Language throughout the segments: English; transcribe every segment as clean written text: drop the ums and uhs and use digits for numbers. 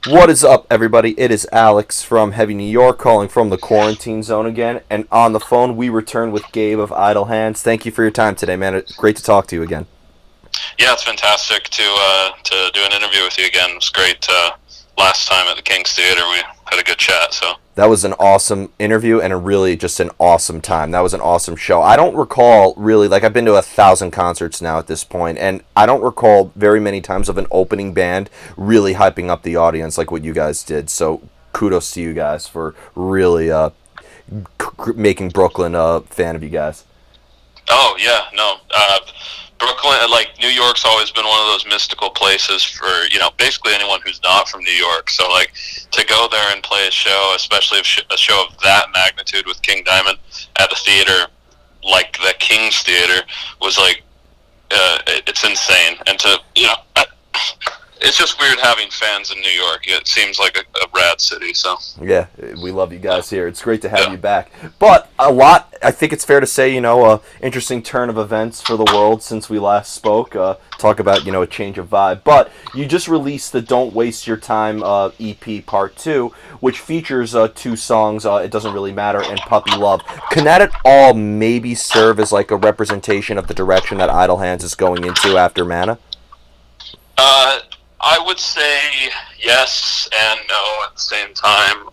What is up, everybody? It is Alex from Heavy New York calling from the quarantine zone again. And on the phone, we return with Gabe of Idle Hands. Thank you for your time today, man. It's great to talk to you again. Yeah, it's fantastic to do an interview with you again. It was great. Last time at the King's Theater, we had a good chat. So That was an awesome interview and a really just an awesome time. That was an awesome show. I don't recall really, like, I've been to 1,000 concerts now at this point, and I don't recall very many times of an opening band really hyping up the audience like what you guys did. So kudos to you guys for really making Brooklyn a fan of you guys. oh yeah, no, Brooklyn, like New York's always been one of those mystical places for basically anyone who's not from New York. So like to go there and play a show, especially a show of that magnitude with King Diamond at the theater, like the King's Theater, was like it's insane. And to it's just weird having fans in New York. It seems like a rad city. So Yeah, we love you guys here. It's great to have yeah. you back. But I think it's fair to say, interesting turn of events for the world since we last spoke. Talk about, a change of vibe. But you just released the Don't Waste Your Time EP Part 2, which features two songs, It Doesn't Really Matter and Puppy Love. Can that at all maybe serve as like a representation of the direction that Idle Hands is going into after Mana? Uh, I would say yes and no at the same time.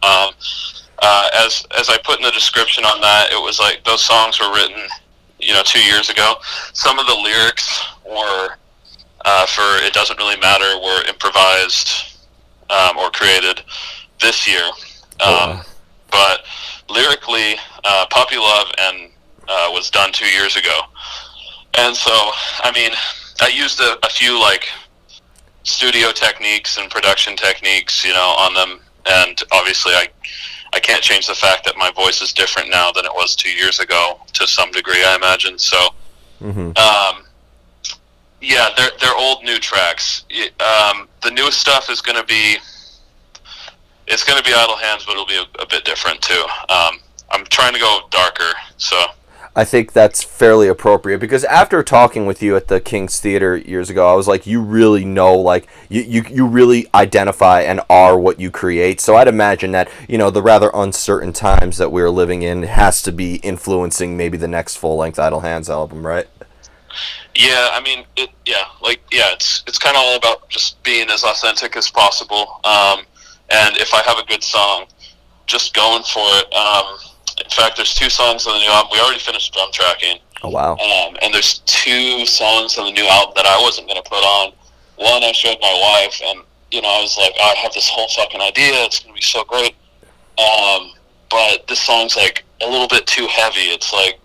As I put in the description on that, it was like those songs were written, 2 years ago. Some of the lyrics were for "It Doesn't Really Matter" were improvised or created this year. Oh, But lyrically, "Puppy Love" and was done 2 years ago. And so, I mean, I used a few like studio techniques and production techniques, on them. And obviously, I can't change the fact that my voice is different now than it was 2 years ago to some degree, I imagine. So, mm-hmm. yeah, they're old new tracks. The newest stuff is going to be Idle Hands, but it'll be a bit different too. I'm trying to go darker, so. I think that's fairly appropriate because after talking with you at the King's Theater years ago, I was like, you really know, like, you really identify and are what you create. So I'd imagine that, the rather uncertain times that we're living in has to be influencing maybe the next full-length Idle Hands album, right? Yeah, I mean, it's kind of all about just being as authentic as possible. And if I have a good song, just going for it. In fact, there's two songs on the new album. We already finished drum tracking. Oh, wow. And there's two songs on the new album that I wasn't going to put on. One I showed my wife, and, I was like, I have this whole fucking idea. It's going to be so great. But this song's, like, a little bit too heavy. It's like,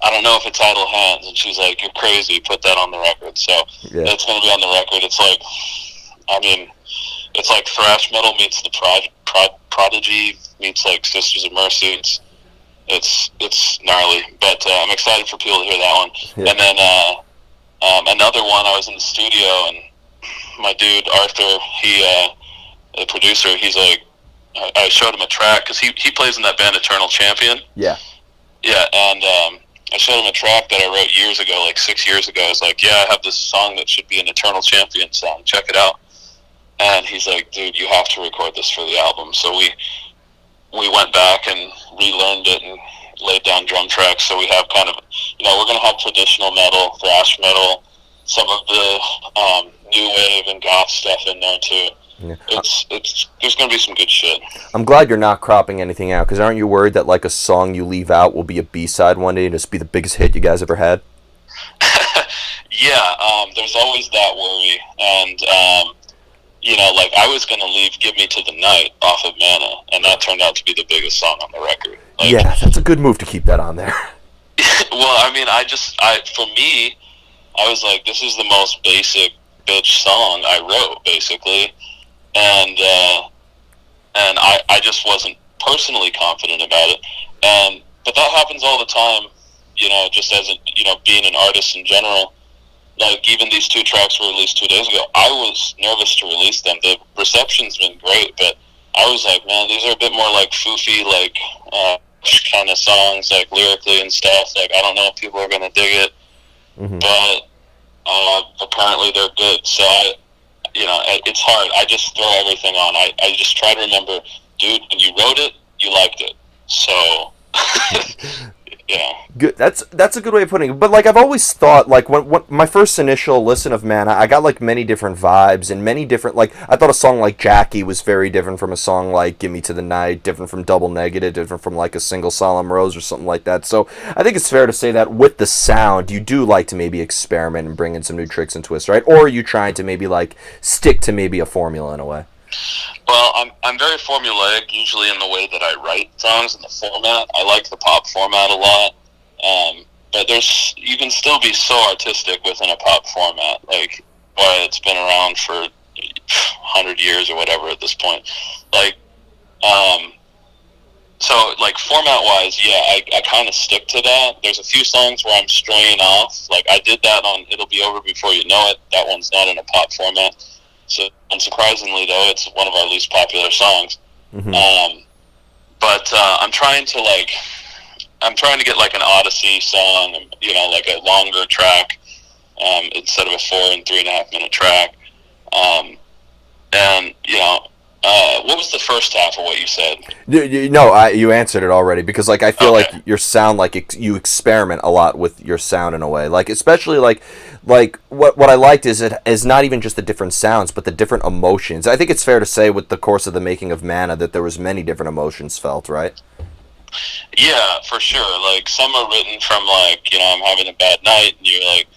I don't know if it's Idle Hands. And she's like, you're crazy. Put that on the record. So Yeah. it's going to be on the record. It's like, I mean, it's like thrash metal meets the Prodigy meets, like, Sisters of Mercy. It's gnarly, but I'm excited for people to hear that one. Yeah. And then another one, I was in the studio, and my dude Arthur, the producer, he's like, I showed him a track because he plays in that band Eternal Champion. Yeah. Yeah, and I showed him a track that I wrote years ago, like 6 years ago. I was like, yeah, I have this song that should be an Eternal Champion song. Check it out. And he's like, dude, you have to record this for the album. So we went back and relearned it and laid down drum tracks. So we have kind of, we're going to have traditional metal, thrash metal, some of the new wave and goth stuff in there too. Yeah. There's going to be some good shit. I'm glad you're not cropping anything out because aren't you worried that like a song you leave out will be a B-side one day and just be the biggest hit you guys ever had? Yeah, there's always that worry. And, like I was going to leave Give Me to the Night off of Mana, and that turned out to be the biggest song on the record. Like, Yeah, that's a good move to keep that on there. well, I mean, for me, I was like, this is the most basic bitch song I wrote, basically. And I just wasn't personally confident about it. But that happens all the time, just as, being an artist in general. Like, even these two tracks were released 2 days ago. I was nervous to release them. The reception's been great, but I was like, man, these are a bit more, like, foofy, like, kind of songs, like, lyrically and stuff. Like, I don't know if people are going to dig it, Mm-hmm. but apparently they're good. So it's hard. I just throw everything on. I just try to remember, dude, when you wrote it, you liked it. So, yeah. Good. That's a good way of putting it. But like I've always thought, like when my first initial listen of Man, I got like many different vibes and many different, like I thought a song like Jackie was very different from a song like Give Me to the Night, different from Double Negative, different from like a Single Solemn Rose or something like that. So I think it's fair to say that with the sound, you do like to maybe experiment and bring in some new tricks and twists, right? Or are you trying to maybe like stick to maybe a formula in a way? Well, I'm very formulaic usually in the way that I write songs and the format. I like the pop format a lot, but you can still be so artistic within a pop format. Like, why it's been around for 100 years or whatever at this point. Like, so like format wise, yeah, I kind of stick to that. There's a few songs where I'm straying off. Like I did that on It'll Be Over Before You Know It. That one's not in a pop format. So, unsurprisingly, though, it's one of our least popular songs. Mm-hmm. But I'm trying to get like an Odyssey song, like a longer track instead of a 4 and 3.5 minute track. And what was the first half of what you said? No, you answered it already because like I feel Okay. like your sound like you experiment a lot with your sound in a way, like especially like what I liked is it is not even just the different sounds but the different emotions. I think it's fair to say with the course of the making of Mana that there was many different emotions felt, right? Yeah, for sure. Like some are written from like I'm having a bad night, and you're like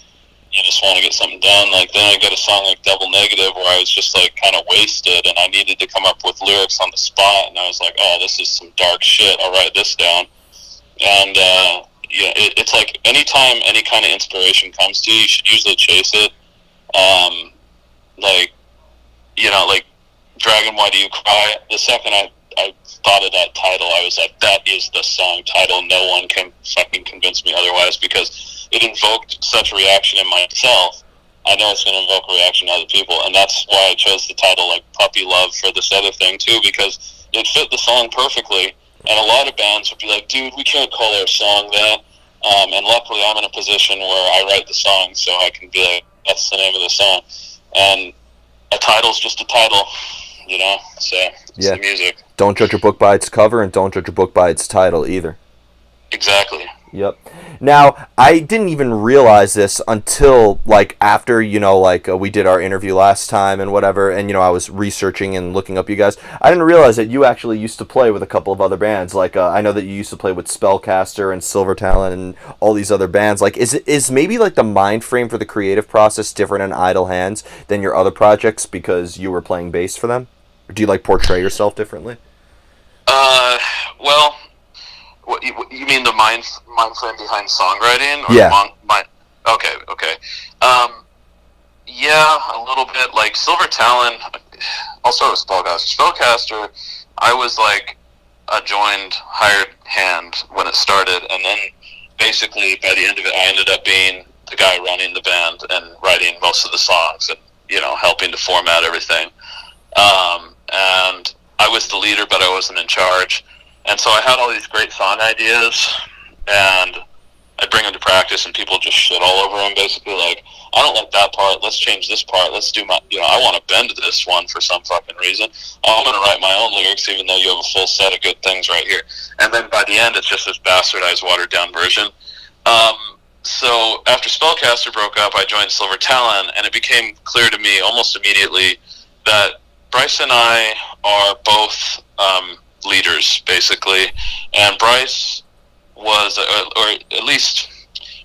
you just want to get something done. Like then I got a song like Double Negative where I was just like kind of wasted, and I needed to come up with lyrics on the spot, and I was like, oh, this is some dark shit. I'll write this down. And it's like anytime any kind of inspiration comes to you, you should usually chase it. Like like Dragon, Why Do You Cry? The second I thought of that title, I was like, that is the song title. No one can fucking convince me otherwise because it invoked such a reaction in myself. I know it's going to invoke a reaction in other people, and that's why I chose the title like Puppy Love for this other thing too, because it fit the song perfectly. And a lot of bands would be like, dude, we can't call our song that. And luckily I'm in a position where I write the song, so I can be like, that's the name of the song. And a title's just a title, so it's the music. Don't judge a book by its cover and don't judge a book by its title either. Exactly. Yep. Now, I didn't even realize this until, like, after, we did our interview last time and whatever, and, I was researching and looking up you guys. I didn't realize that you actually used to play with a couple of other bands. Like, I know that you used to play with Spellcaster and Silver Talent and all these other bands. Like, is maybe, like, the mind frame for the creative process different in Idle Hands than your other projects because you were playing bass for them? Or do you, like, portray yourself differently? Well, what you mean the mind frame behind songwriting, or Yeah. the mind? Okay. Yeah, a little bit. Like Silver Talon. I'll start with Spellcaster. Spellcaster, I was like a joined hired hand when it started, and then basically by the end of it, I ended up being the guy running the band and writing most of the songs, and helping to format everything. And I was the leader, but I wasn't in charge. And so I had all these great song ideas, and I'd bring them to practice, and people just shit all over them, basically, like, I don't like that part, let's change this part, let's do my, I want to bend this one for some fucking reason. I'm going to write my own lyrics, even though you have a full set of good things right here. And then by the end, it's just this bastardized, watered-down version. So after Spellcaster broke up, I joined Silver Talon, and it became clear to me almost immediately that Bryce and I are both leaders, basically, and Bryce was, or at least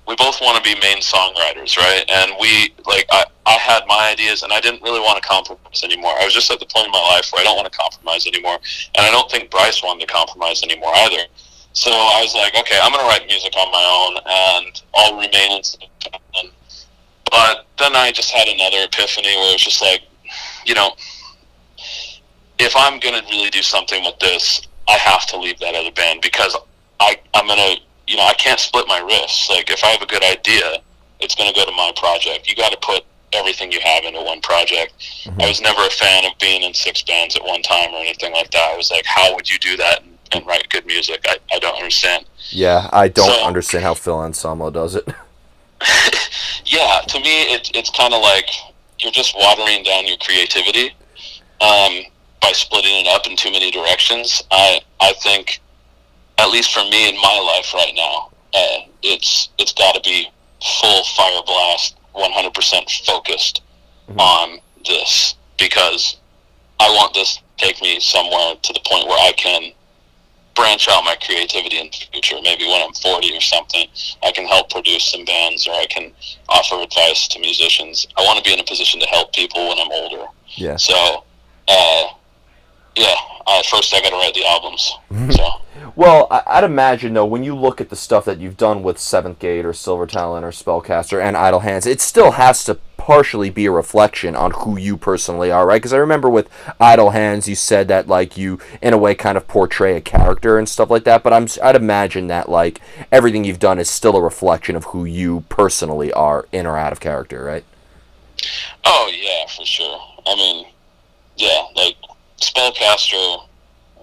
we both want to be main songwriters, right? And I had my ideas, and I didn't really want to compromise anymore. I was just at the point in my life where I don't want to compromise anymore, and I don't think Bryce wanted to compromise anymore either. So I was like, okay, I'm going to write music on my own, and I'll remain in. But then I just had another epiphany where it was just like, if I'm going to really do something with this, I have to leave that other band, because I'm going to, I can't split my wrists. Like, if I have a good idea, it's going to go to my project. You got to put everything you have into one project. Mm-hmm. I was never a fan of being in 6 bands at one time or anything like that. I was like, how would you do that and write good music? I don't understand. Yeah, I don't understand how Phil Anselmo does it. Yeah, to me, it's kind of like, you're just watering down your creativity by splitting it up in too many directions. I think, at least for me in my life right now, it's got to be full fire blast, 100% focused on this, because I want this to take me somewhere to the point where I can branch out my creativity in the future. Maybe when I'm 40 or something, I can help produce some bands, or I can offer advice to musicians. I want to be in a position to help people when I'm older. Yeah. So, first I got to write the albums. So. Well, I'd imagine, though, when you look at the stuff that you've done with Seventh Gate or Silver Talent or Spellcaster and Idle Hands, it still has to partially be a reflection on who you personally are, right? Because I remember with Idle Hands, you said that, like, you, in a way, kind of portray a character and stuff like that, but I'd imagine that, like, everything you've done is still a reflection of who you personally are in or out of character, right? Oh, yeah, for sure. I mean, yeah, like, Spellcaster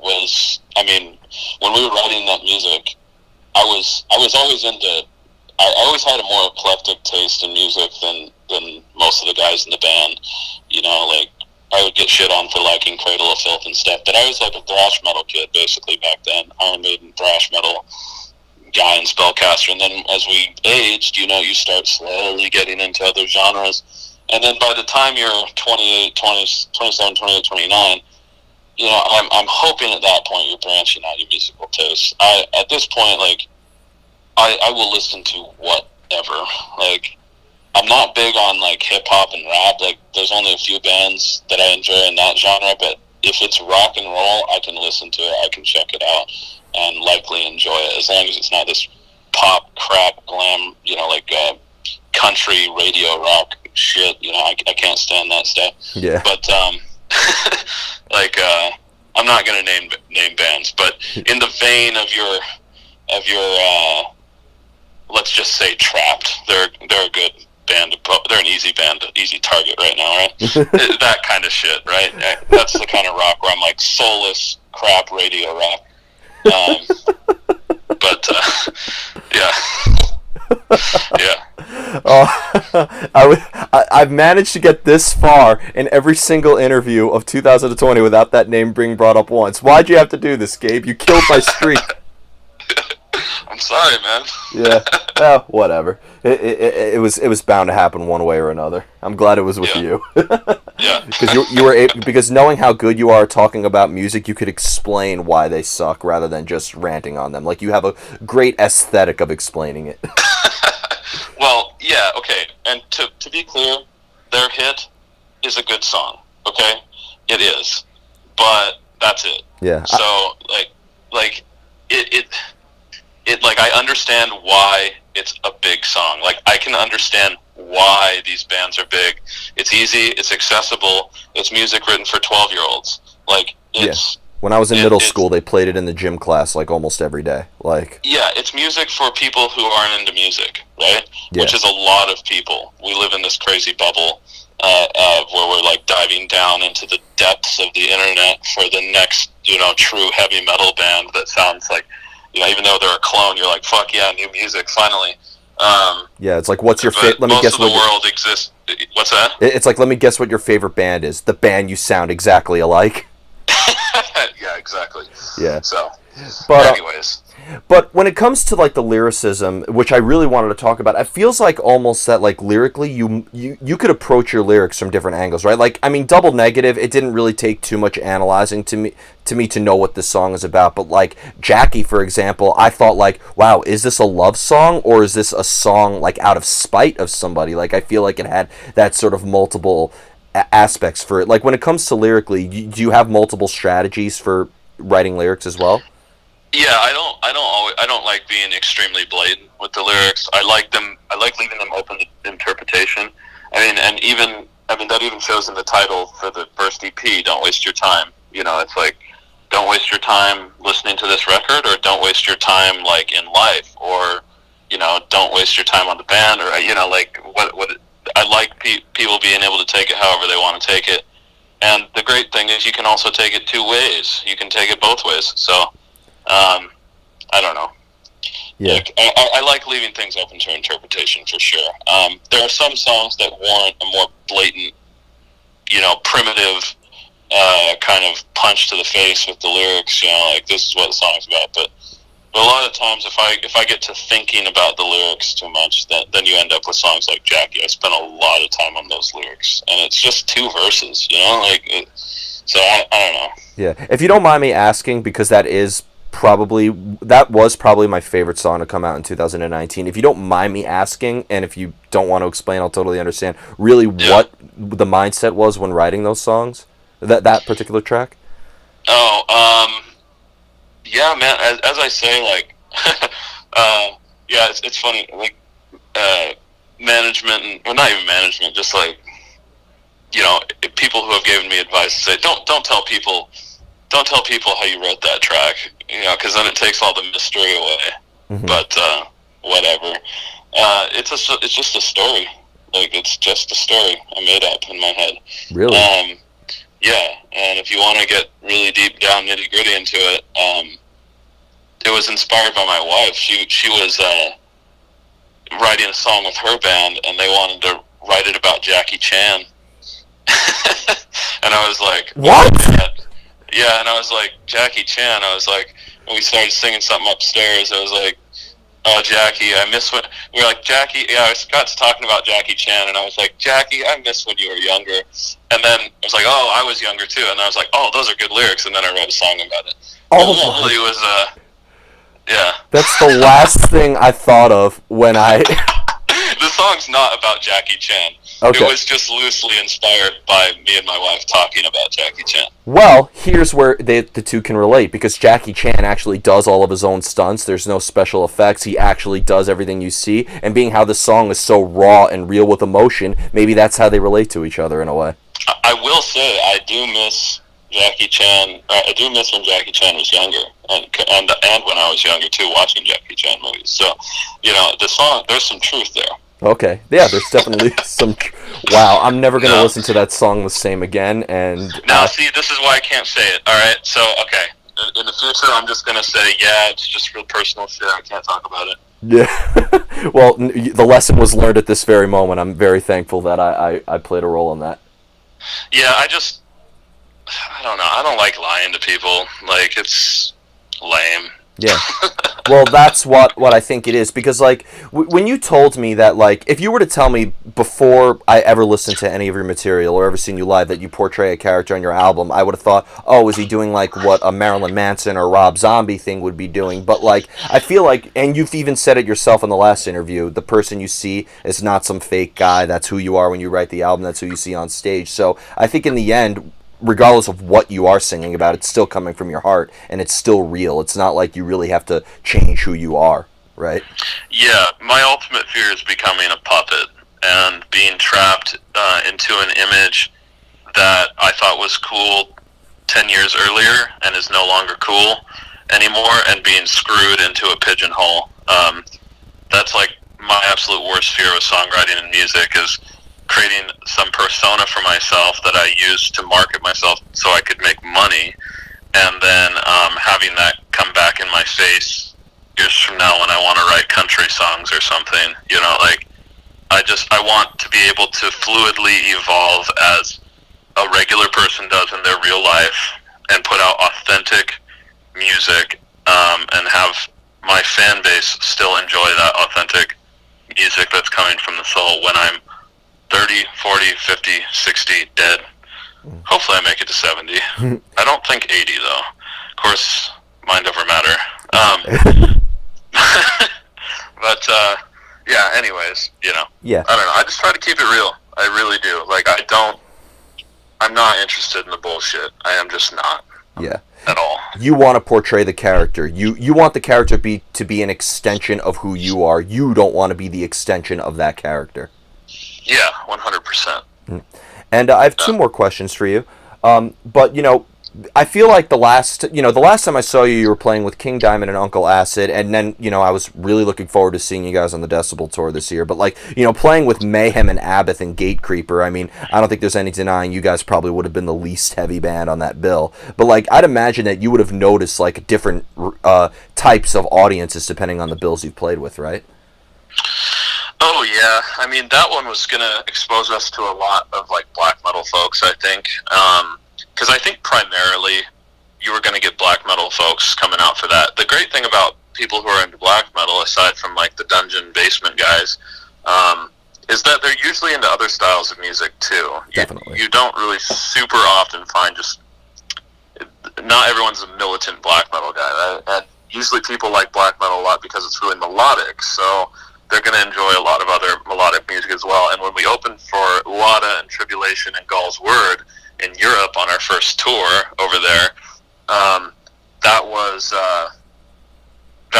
was, I mean, when we were writing that music, I was always into, I always had a more eclectic taste in music than most of the guys in the band. You know, like, I would get shit on for liking Cradle of Filth and stuff, but I was like a thrash metal kid, basically, back then. Iron Maiden thrash metal guy in Spellcaster, and then as we aged, you know, you start slowly getting into other genres, and then by the time you're 28, 20, 27, 28, 29, you know, I'm hoping at that point you're branching out your musical tastes. At this point, like, I will listen to whatever. Like, I'm not big on, like, hip-hop and rap. Like, there's only a few bands that I enjoy in that genre, but if it's rock and roll, I can listen to it, I can check it out, and likely enjoy it, as long as it's not this pop, crap, glam, you know, like, country radio rock shit. You know, I can't stand that stuff. Yeah. But, like, I'm not gonna name bands, but in the vein of your let's just say Trapped, they're a good band. They're an easy band, easy target right now, right? That kind of shit, right? That's the kind of rock where I'm like soulless crap radio rock. But yeah. Yeah. I've managed to get this far in every single interview of 2020 without that name being brought up once. Why'd you have to do this, Gabe? You killed my streak. I'm sorry, man. Yeah. Well, whatever. It was bound to happen one way or another. I'm glad it was with you. Yeah. Because you were because knowing how good you are talking about music, you could explain why they suck rather than just ranting on them. Like, you have a great aesthetic of explaining it. Well, yeah, okay. And to be clear, their hit is a good song, okay? It is. But that's it. Yeah. So, like it like, I understand why it's a big song. Like, I can understand why these bands are big. It's easy, it's accessible, it's music written for 12-year-olds. Like, it's... Yeah. When I was in middle school, they played it in the gym class, like, almost every day. Like, yeah, it's music for people who aren't into music, right? Yeah. Which is a lot of people. We live in this crazy bubble where we're, like, diving down into the depths of the internet for the next, you know, true heavy metal band that sounds like, you know, even though they're a clone, you're like, fuck yeah, new music, finally. Yeah, it's like, what's your favorite? Let me guess. Most of the world exists. What's that? It's like, let me guess what your favorite band is. The band you sound exactly alike. Yeah, exactly. Yeah. So, but anyways. But when it comes to, like, the lyricism, which I really wanted to talk about, it feels like almost that, like, lyrically, you could approach your lyrics from different angles, right? Like, I mean, Double Negative, it didn't really take too much analyzing to me to know what this song is about. But, like, Jackie, for example, I thought, like, wow, is this a love song, or is this a song, like, out of spite of somebody? Like, I feel like it had that sort of multiple aspects for it. Like, when it comes to lyrically, do you have multiple strategies for writing lyrics as well? Yeah, I don't like being extremely blatant with the lyrics. I like leaving them open to interpretation. I mean, that even shows in the title for the first EP, Don't Waste Your Time. You know, it's like, don't waste your time listening to this record, or don't waste your time, like, in life, or, you know, don't waste your time on the band, or, you know, like, what I like people being able to take it however they want to take it. And the great thing is you can also take it two ways. You can take it both ways. So, I don't know. Yeah. Like, I like leaving things open to interpretation, for sure. There are some songs that warrant a more blatant primitive kind of punch to the face with the lyrics, like this is what the song's about. But a lot of times, if I get to thinking about the lyrics too much, then you end up with songs like Jackie. I spent a lot of time on those lyrics, and it's just 2 verses, so I don't know. Yeah, if you don't mind me asking, because that was probably my favorite song to come out in 2019. If you don't mind me asking, and if you don't want to explain, I'll totally understand. Really, what the mindset was when writing those songs, that particular track? Oh, yeah, man. As I say, like, yeah, it's funny, like, management, well, not even management, just like, people who have given me advice say, don't tell people how you wrote that track, because then it takes all the mystery away. Mm-hmm. But whatever. It's just a story. Like, it's just a story I made up in my head. Really? Yeah, and if you want to get really deep down, nitty gritty into it, it was inspired by my wife. She was writing a song with her band, and they wanted to write it about Jackie Chan. And I was like, what? Yeah, and I was like, Jackie Chan. I was like, when we started singing something upstairs, I was like, oh, Jackie, I miss when... We were like, Jackie... Yeah, I got to talking about Jackie Chan, and I was like, Jackie, I miss when you were younger. And then I was like, oh, I was younger, too. And I was like, oh, those are good lyrics. And then I wrote a song about it. Oh, it was, yeah. That's the last thing I thought of when I... The song's not about Jackie Chan. Okay. It was just loosely inspired by me and my wife talking about Jackie Chan. Well, here's where the two can relate, because Jackie Chan actually does all of his own stunts. There's no special effects. He actually does everything you see. And being how the song is so raw and real with emotion, maybe that's how they relate to each other in a way. I will say, I do miss Jackie Chan. I do miss when Jackie Chan was younger, and when I was younger, too, watching Jackie Chan movies. So, the song, there's some truth there. Okay, yeah, there's definitely some... Wow, I'm never going to listen to that song the same again, and... Now, see, this is why I can't say it, alright? So, okay, in the future, I'm just going to say, yeah, it's just real personal shit, I can't talk about it. Yeah, well, the lesson was learned at this very moment. I'm very thankful that I played a role in that. Yeah, I don't know, I don't like lying to people, like, it's lame. Yeah. Well, that's what I think it is, because, like, when you told me that, like, if you were to tell me before I ever listened to any of your material or ever seen you live that you portray a character on your album, I would have thought, oh, is he doing, like, what a Marilyn Manson or Rob Zombie thing would be doing? But, like, I feel like, and you've even said it yourself in the last interview, the person you see is not some fake guy. That's who you are when you write the album. That's who you see on stage. So I think in the end, regardless of what you are singing about, it's still coming from your heart, and it's still real. It's not like you really have to change who you are, right? Yeah, my ultimate fear is becoming a puppet and being trapped into an image that I thought was cool 10 years earlier and is no longer cool anymore, and being screwed into a pigeonhole. That's like my absolute worst fear with songwriting and music, is creating some persona for myself that I used to market myself so I could make money, and then having that come back in my face years from now when I want to write country songs or something. Like, I want to be able to fluidly evolve as a regular person does in their real life and put out authentic music, and have my fan base still enjoy that authentic music that's coming from the soul when I'm 30, 40, 50, 60, dead. Hopefully I make it to 70. I don't think 80, though. Of course, mind over matter. But, yeah, anyways, Yeah. I don't know. I just try to keep it real. I really do. Like, I'm not interested in the bullshit. I am just not. Yeah. At all. You want to portray the character. You want the character to be an extension of who you are. You don't want to be the extension of that character. Yeah, 100%. And I have two more questions for you. But, I feel like the last time I saw you, you were playing with King Diamond and Uncle Acid, and then, I was really looking forward to seeing you guys on the Decibel Tour this year. But, like, playing with Mayhem and Abbott and Gatecreeper, I mean, I don't think there's any denying you guys probably would have been the least heavy band on that bill. But, like, I'd imagine that you would have noticed, like, different types of audiences depending on the bills you've played with, right? Oh yeah, I mean that one was gonna expose us to a lot of like black metal folks, I think, because I think primarily you were gonna get black metal folks coming out for that. The great thing about people who are into black metal, aside from like the dungeon basement guys, is that they're usually into other styles of music too. Definitely. You don't really super often find just not everyone's a militant black metal guy, and usually people like black metal a lot because it's really melodic. So they're going to enjoy a lot of other melodic music as well. And when we opened for Wada and Tribulation and Gall's Word in Europe on our first tour over there, that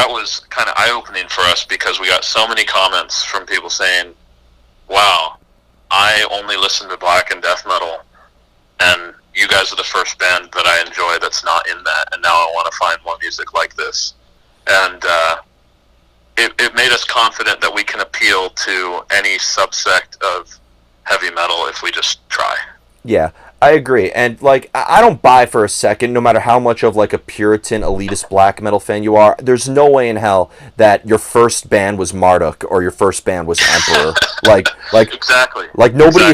was kind of eye-opening for us because we got so many comments from people saying, "Wow, I only listen to black and death metal, and you guys are the first band that I enjoy that's not in that, and now I want to find more music like this." And it made us confident that we can appeal to any subsect of heavy metal if we just try. Yeah, I agree. And like I don't buy for a second, no matter how much of like a Puritan elitist black metal fan you are, there's no way in hell that your first band was Marduk or your first band was Emperor. like Exactly. Like nobody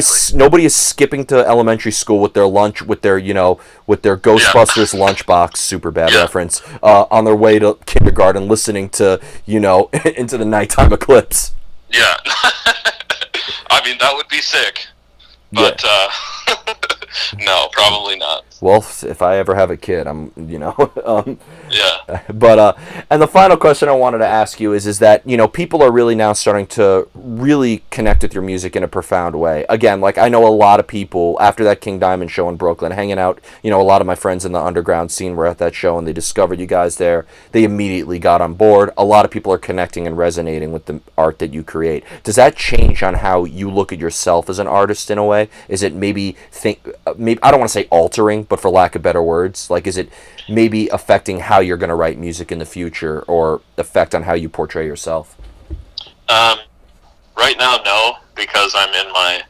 is skipping to elementary school with their lunch with their Ghostbusters lunchbox, super bad reference, on their way to kindergarten listening to Into the Nighttime Eclipse. Yeah. I mean that would be sick. But no, probably not. Well, if I ever have a kid, I'm Yeah. But and the final question I wanted to ask you is that people are really now starting to really connect with your music in a profound way. Again, like I know a lot of people after that King Diamond show in Brooklyn, hanging out. A lot of my friends in the underground scene were at that show and they discovered you guys there. They immediately got on board. A lot of people are connecting and resonating with the art that you create. Does that change on how you look at yourself as an artist in a way? Is it maybe I don't want to say altering, but for lack of better words, like is it maybe affecting how you're going to write music in the future or effect on how you portray yourself? Right now, no, because I'm in my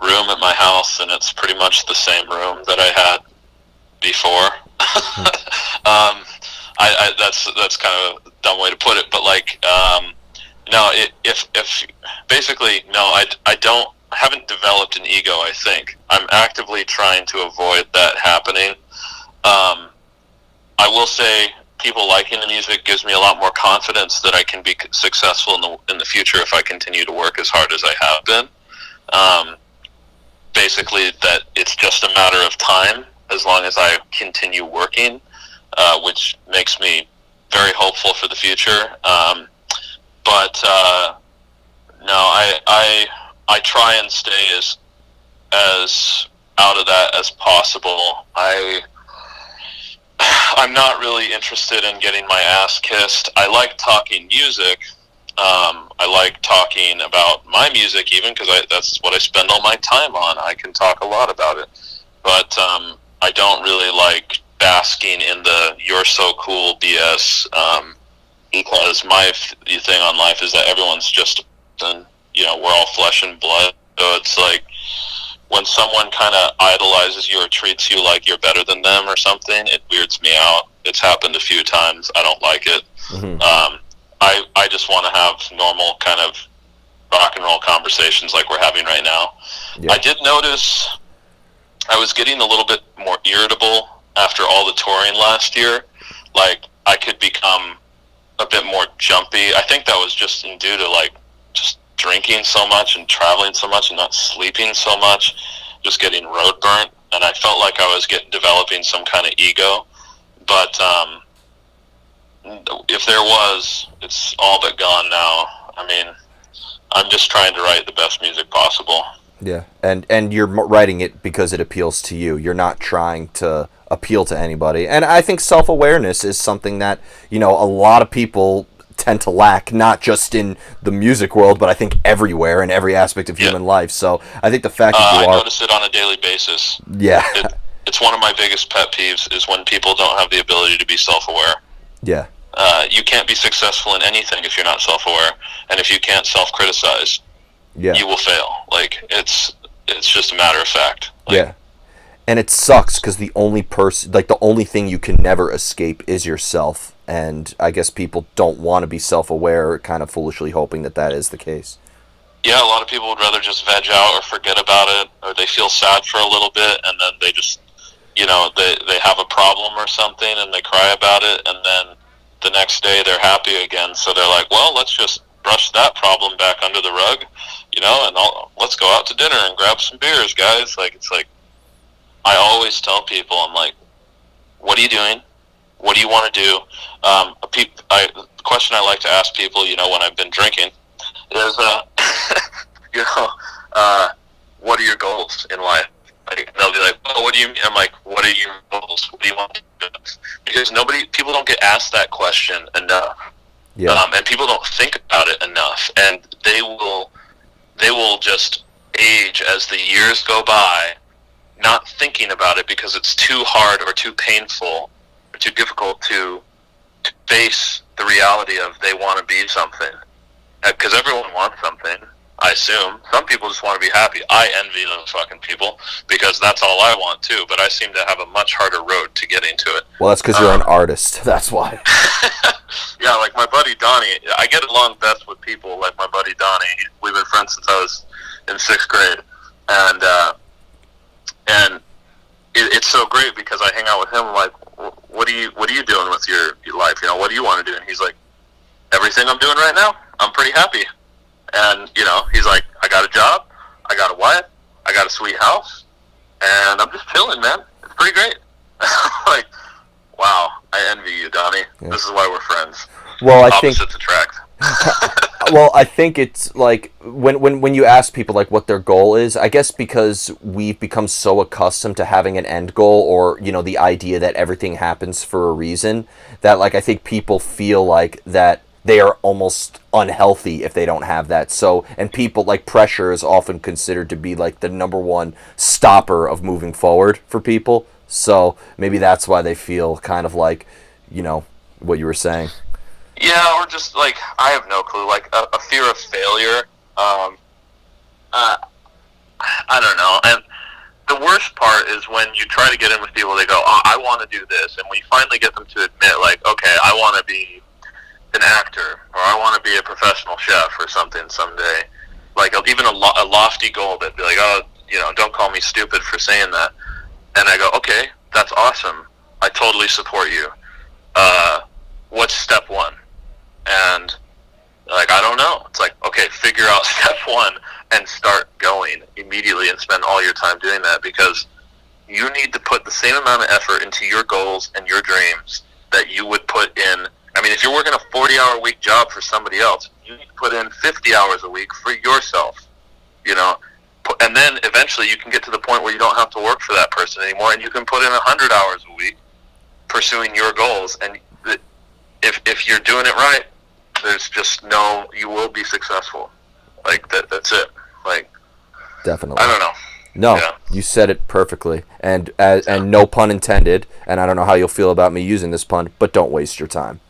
room at my house and it's pretty much the same room that I had before. That's kind of a dumb way to put it, but like, no, if basically, no, I haven't developed an ego. I think I'm actively trying to avoid that happening. I will say people liking the music gives me a lot more confidence that I can be successful in the future if I continue to work as hard as I have been. Basically, that it's just a matter of time as long as I continue working, which makes me very hopeful for the future. But no, I try and stay as out of that as possible. I'm not really interested in getting my ass kissed. I like talking music. I like talking about my music even because that's what I spend all my time on. I can talk a lot about it. But I don't really like basking in the "you're so cool" BS because my thing on life is that everyone's just, we're all flesh and blood. So it's like when someone kind of idolizes you or treats you like you're better than them or something, it weirds me out. It's happened a few times. I don't like it. Mm-hmm. I just want to have normal kind of rock and roll conversations like we're having right now. Yeah. I did notice I was getting a little bit more irritable after all the touring last year. Like I could become a bit more jumpy. I think that was just due to like just drinking so much and traveling so much and not sleeping so much, just getting road burnt, and I felt like I was developing some kind of ego. But if there was, it's all but gone now. I mean, I'm just trying to write the best music possible. Yeah, and you're writing it because it appeals to you. You're not trying to appeal to anybody. And I think self-awareness is something that, a lot of people tend to lack, not just in the music world, but I think everywhere in every aspect of human life. So I think the fact that I notice it on a daily basis. Yeah. It's one of my biggest pet peeves is when people don't have the ability to be self-aware. Yeah. You can't be successful in anything if you're not self-aware, and if you can't self-criticize, you will fail. Like it's just a matter of fact. Like, yeah. And it sucks because the only thing you can never escape is yourself. And I guess people don't want to be self-aware, kind of foolishly hoping that is the case. Yeah, a lot of people would rather just veg out or forget about it, or they feel sad for a little bit, and then they just, they have a problem or something, and they cry about it, and then the next day they're happy again. So they're like, well, let's just brush that problem back under the rug, and let's go out to dinner and grab some beers, guys. Like, it's like, I always tell people, I'm like, what are you doing? What do you want to do? The question I like to ask people, when I've been drinking, is, you know, what are your goals in life? Like, they'll be like, oh, what do you mean? I'm like, what are your goals? What do you want to do? Because people don't get asked that question enough. Yeah. And people don't think about it enough. And they will just age as the years go by, not thinking about it because it's too hard or too painful or too difficult to face the reality of they want to be something. Because everyone wants something, I assume. Some people just want to be happy. I envy those fucking people because that's all I want too, but I seem to have a much harder road to getting to it. Well, that's because you're an artist. That's why. Yeah, like my buddy Donnie. I get along best with people like my buddy Donnie. We've been friends since I was in 6th grade. And it's so great because I hang out with him. I'm like, what are you doing with your life? What do you want to do? And he's like, everything I'm doing right now, I'm pretty happy. And, he's like, I got a job, I got a wife, I got a sweet house, and I'm just chilling, man. It's pretty great. Like, wow, I envy you, Donnie. Yeah. This is why we're friends. Well, Opposites attract. Well, I think it's like when you ask people like what their goal is, I guess because we've become so accustomed to having an end goal or, the idea that everything happens for a reason that like I think people feel like that they are almost unhealthy if they don't have that. So, and people like pressure is often considered to be like the number one stopper of moving forward for people. So maybe that's why they feel kind of like, what you were saying. Yeah, or just like, I have no clue, like a fear of failure. I don't know. And the worst part is when you try to get in with people, they go, oh, I want to do this. And when you finally get them to admit, like, okay, I want to be an actor, or I want to be a professional chef or something someday. Like, even a lofty goal that'd be like, oh, don't call me stupid for saying that. And I go, okay, that's awesome. I totally support you. What's step one? And like, I don't know. It's like, okay, figure out step one and start going immediately and spend all your time doing that, because you need to put the same amount of effort into your goals and your dreams that you would put in. I mean, if you're working a 40-hour-a-week job for somebody else, you need to put in 50 hours a week for yourself, and then eventually you can get to the point where you don't have to work for that person anymore, and you can put in 100 hours a week pursuing your goals. And if you're doing it right, there's just you will be successful. Like, that's it. Like, definitely. I don't know. No, yeah. You said it perfectly, and no pun intended. And I don't know how you'll feel about me using this pun, but don't waste your time.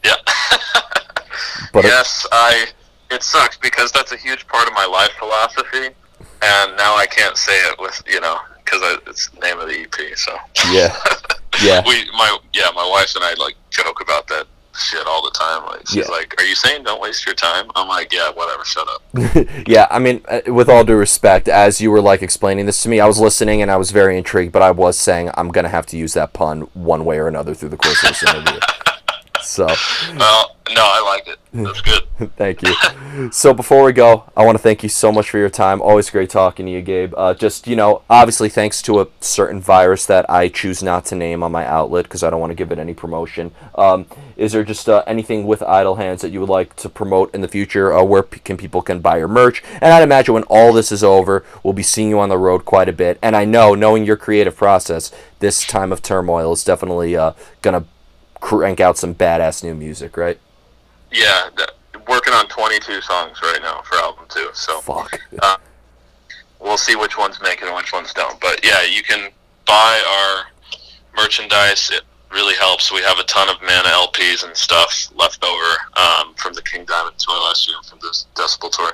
Yeah. But yes, it sucks because that's a huge part of my life philosophy, and now I can't say it with, because it's the name of the EP, so. Yeah. Yeah. My wife and I, like, joke about that shit all the time. Like, she's like, are you saying don't waste your time? I'm like, yeah, whatever, shut up. Yeah, I mean, with all due respect, as you were, like, explaining this to me, I was listening and I was very intrigued, but I was saying I'm going to have to use that pun one way or another through the course of this interview. So. Well, no, I like it. That's good. Thank you. So before we go, I want to thank you so much for your time. Always great talking to you, Gabe. Just, obviously thanks to a certain virus that I choose not to name on my outlet because I don't want to give it any promotion. Is there just anything with Idle Hands that you would like to promote in the future, where people can buy your merch? And I'd imagine when all this is over, we'll be seeing you on the road quite a bit. And I know, knowing your creative process, this time of turmoil is definitely going to crank out some badass new music, right? Yeah, working on 22 songs right now for album 2. So fuck. We'll see which ones make it and which ones don't. But yeah, you can buy our merchandise. It really helps. We have a ton of Mana LPs and stuff left over from the King Diamond tour last year, from this Decibel tour.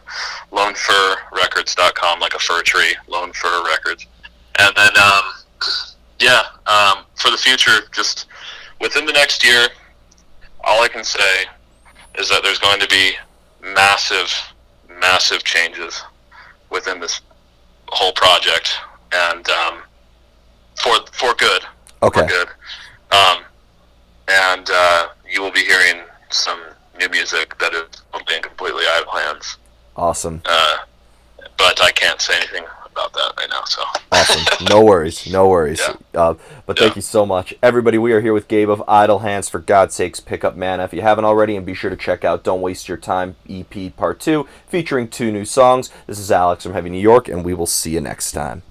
LoneFurRecords.com, like a fir tree. Lone Fur Records. And then for the future, just within the next year, all I can say is that there's going to be massive, massive changes within this whole project, and for good. Okay. For good. And you will be hearing some new music that is totally and completely out of hands. Awesome. But I can't say anything about that right now. So awesome. No worries. No worries. Yeah. But thank you so much, everybody. We are here with Gabe of Idle Hands. For God's sakes, pick up Mana if you haven't already, and be sure to check out Don't Waste Your Time EP Part 2, featuring 2 new songs. This is Alex from Heavy New York, and we will see you next time.